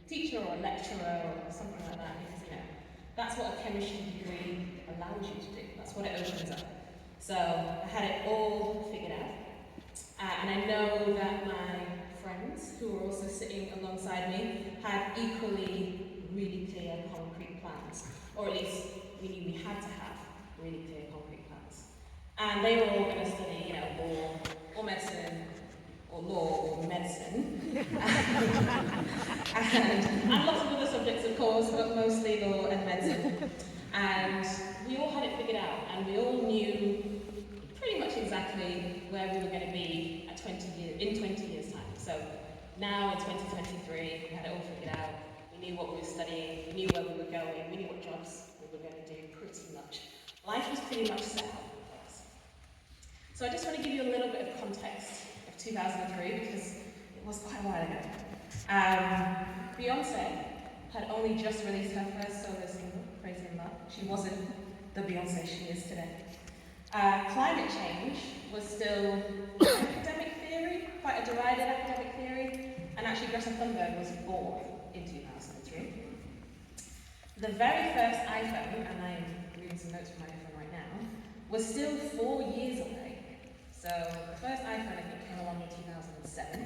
teacher or a lecturer or something like that, because that's what a chemistry degree allows you to do. That's what it opens up. So I had it all figured out. And I know that my friends, who were also sitting alongside me, had equally really clear concrete plans. Or at least we knew we had to have really clear concrete plans. And they were all going to study, law, or medicine, or law, or medicine. and lots of other subjects, of course, but mostly law and medicine. And we all had it figured out, and we all knew pretty much exactly where we were going to be at 20 years' time. So now in 2023, we had it all figured out. We knew what we were studying, we knew where we were going, we knew what jobs we were going to do pretty much. Life was pretty much set out for us. So I just want to give you a little bit of context of 2003 because it was quite a while ago. Beyonce had only just released her first solo single, Crazy in Love. She wasn't the Beyonce she is today. Climate change was still academic theory, quite a derided academic theory, and actually Greta Thunberg was born in 2003. The very first iPhone, and I'm reading some notes from my iPhone right now, was still 4 years away. So the first iPhone, I think, came along in 2007,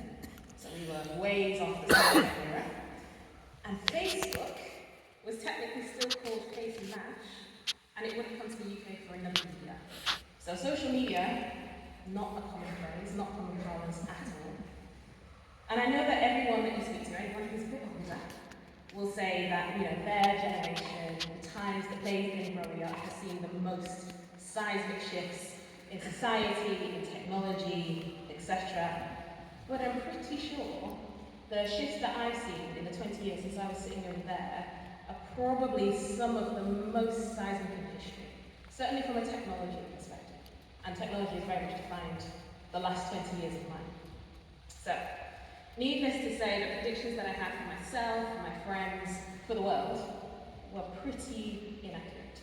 so we were ways off the smartphone era. And Facebook was technically still called Face and Mash, and it wouldn't come to the UK for another year. So social media, not a common phrase, not common parlance at all. And I know that everyone that you speak to, anyone who's a bit older, will say that their generation, the times that they've been growing up, has seen the most seismic shifts in society, in technology, etc. But I'm pretty sure the shifts that I've seen in the 20 years since I was sitting over there are probably some of the most seismic in history, certainly from a technology perspective. And technology has very much defined the last 20 years of mine. So, needless to say, the predictions that I had for myself, for my friends, for the world, were pretty inaccurate.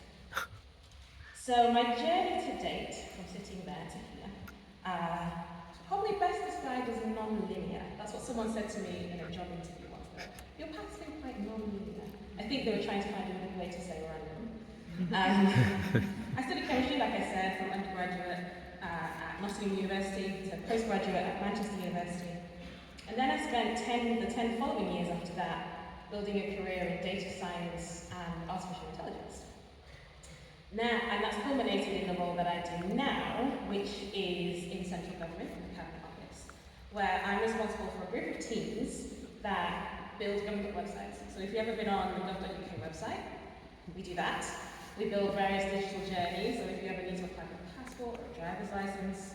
So my journey to date, from sitting there to here, is probably best described as non-linear. That's what someone said to me in a job interview once. Your path's been quite non-linear. I think they were trying to find a way to say random. I studied chemistry, like I said, from undergraduate at Nottingham University to postgraduate at Manchester University. And then I spent the 10 following years after that building a career in data science and artificial intelligence. Now, and that's culminated in the role that I do now, which is in central government, in the Cabinet Office, where I'm responsible for a group of teams that build government websites. So if you've ever been on the gov.uk website, we do that. We build various digital journeys, so if you ever need to apply for a passport or a driver's license,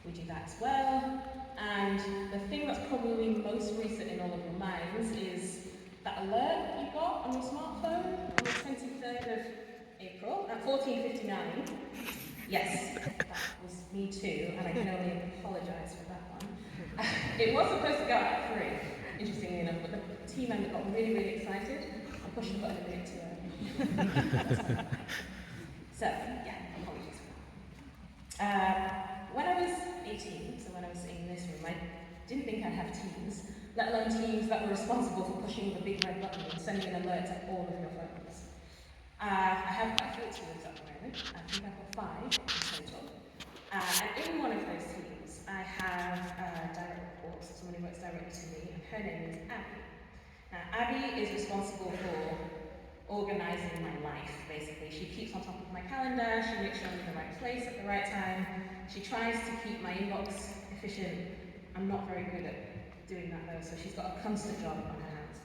we do that as well. And the thing that's probably most recent in all of your minds is that alert that you got on your smartphone on the 23rd of April at 14:59. Yes, that was me too, and I can only apologise for that one. It was supposed to go at 3, interestingly enough, but the team member got really, really excited and pushed the button a minute too early. So, yeah, apologies for that. When I was 18, so when I was in this room, I didn't think I'd have teams, let alone teams that were responsible for pushing the big red button and sending an alert to all of your phones. I have quite a few teams at the moment. I think I've got 5 in total. And in one of those teams, I have a direct report, so someone who works directly to me, and her name is Abby. Now, Abby is responsible for organising my life, basically. She keeps on top of my calendar, she makes sure I'm in the right place at the right time, she tries to keep my inbox efficient. I'm not very good at doing that though, so she's got a constant job on her hands.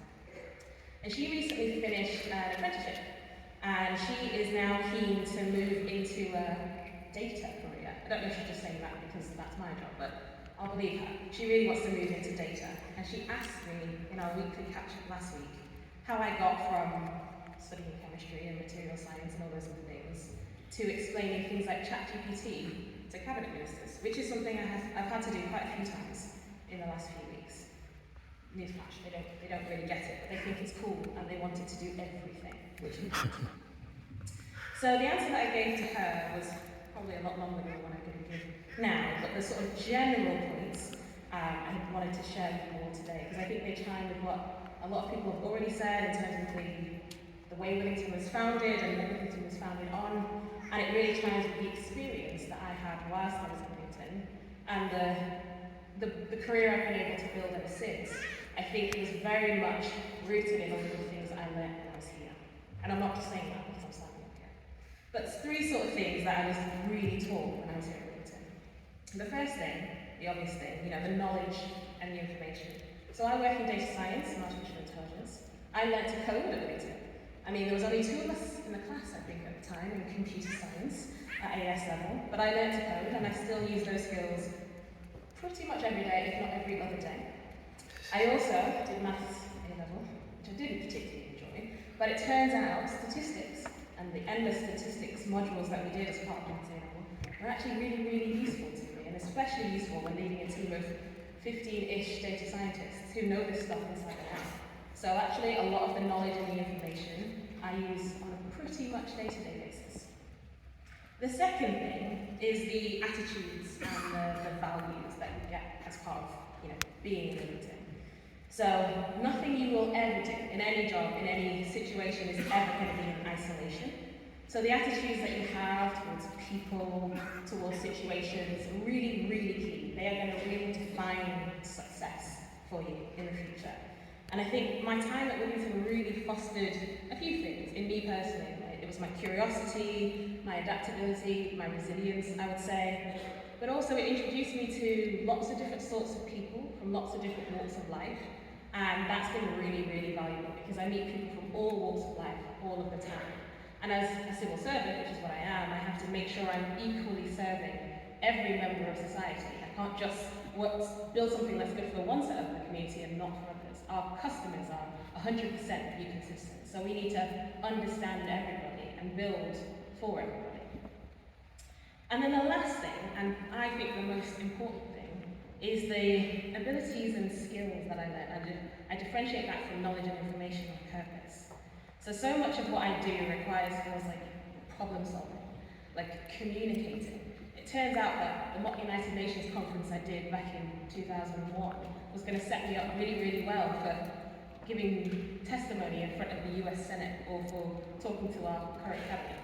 And she recently finished an apprenticeship, and she is now keen to move into a data career. I don't know if she's just saying that because that's my job, but I'll believe her. She really wants to move into data, and she asked me in our weekly catch-up last week how I got from studying chemistry and material science and all those other things to explaining things like ChatGPT to cabinet ministers, which is something I've had to do quite a few times in the last few weeks. Newsflash, they don't really get it, but they think it's cool and they want it to do everything, which is So the answer that I gave to her was probably a lot longer than the one I'm going to give now, but the sort of general points I wanted to share with you all today, because I think they chime with what a a lot of people have already said in terms of the way Wellington was founded and what Wellington was founded on, and it really ties with the experience that I had whilst I was at Wellington, and the career I've been able to build ever since. I think is very much rooted in all of the things that I learned when I was here. And I'm not just saying that because I'm standing up here. But it's three sort of things that I was really taught when I was here at Wellington. The first thing, the obvious thing, the knowledge and the information. So I work in data science and artificial intelligence. I learned to code at Wellington. I mean, there was only 2 of us in the class, I think, at the time, in computer science at AS level. But I learned to code, and I still use those skills pretty much every day, if not every other day. I also did maths A level, which I didn't particularly enjoy, but it turns out statistics and the endless statistics modules that we did as part of maths A level were actually really, really useful to me, and especially useful when leading a team of 15-ish data scientists who know this stuff inside and out. So actually, a lot of the knowledge and the information I use on a pretty much day-to-day basis. The second thing is the attitudes and the values that you get as part of being in Wellington. So nothing you will ever do in any job, in any situation is ever going to be in isolation. So the attitudes that you have towards people, towards situations are really, really key. They are going to really define success for you in the future. And I think my time at Wellington really fostered a few things in me personally. It was my curiosity, my adaptability, my resilience, I would say. But also it introduced me to lots of different sorts of people from lots of different walks of life. And that's been really, really valuable because I meet people from all walks of life all of the time. And as a civil servant, which is what I am, I have to make sure I'm equally serving every member of society. I can't just build something that's good for one set of the community and not for others. Our customers are 100% be consistent. So we need to understand everybody and build for everybody. And then the last thing, and I think the most important thing, is the abilities and skills that I learned. I differentiate that from knowledge and information on purpose. So much of what I do requires skills like problem solving, like communicating. It turns out that the United Nations conference I did back in 2001 was going to set me up really, really well for giving testimony in front of the US Senate or for talking to our current cabinet.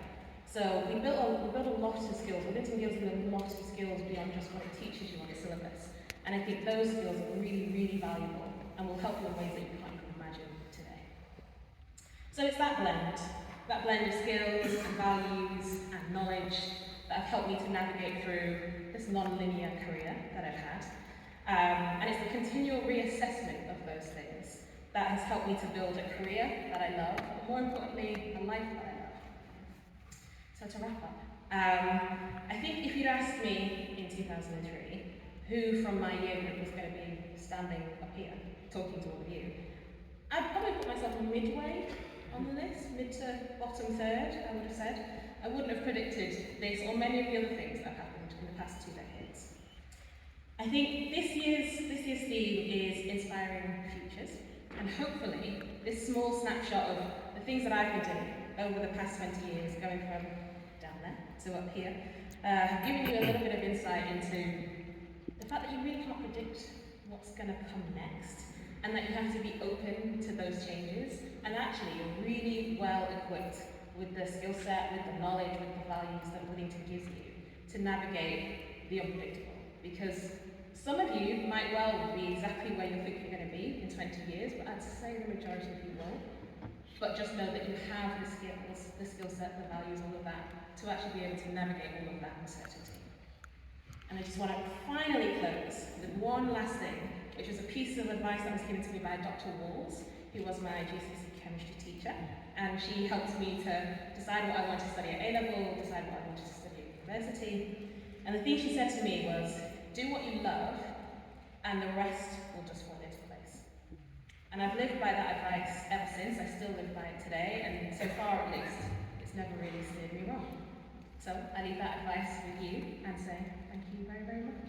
So we built a lot of skills. Wellington gives you a lot of skills beyond just what it teaches you on the syllabus. And I think those skills are really, really valuable and will help you in ways that you can't even imagine today. So it's that blend of skills and values and knowledge that have helped me to navigate through this non-linear career that I've had. And it's the continual reassessment of those things that has helped me to build a career that I love, but more importantly, a life that I love. So to wrap up, I think if you'd asked me in 2003 who from my year group was going to be standing up here talking to all of you, I'd probably put myself midway on the list, mid to bottom third, I would have said. I wouldn't have predicted this or many of the other things that have happened in the past 2 decades. I think this year's theme is inspiring futures, and hopefully this small snapshot of the things that I've been doing over the past 20 years, going from down there to up here, have given you a little bit of insight into the fact that you really can't predict what's going to come next, and that you have to be open to those changes, and actually you're really well equipped with the skill set, with the knowledge, with the values that Wellington gives you to navigate the unpredictable. Because some of you might well be exactly where you think you're going to be in 20 years, but I'd say the majority of you won't. But just know that you have the skills, the skill set, the values, all of that, to actually be able to navigate all of that uncertainty. And I just want to finally close with one last thing, which was a piece of advice that was given to me by Dr. Walls, who was my GCSE chemistry teacher. And she helped me to decide what I wanted to study at A-level, decide what I wanted to study at university. And the thing she said to me was, do what you love, and the rest will just fall into place. And I've lived by that advice ever since. I still live by it today, and so far at least, it's never really steered me wrong. So I leave that advice with you and say thank you very, very much.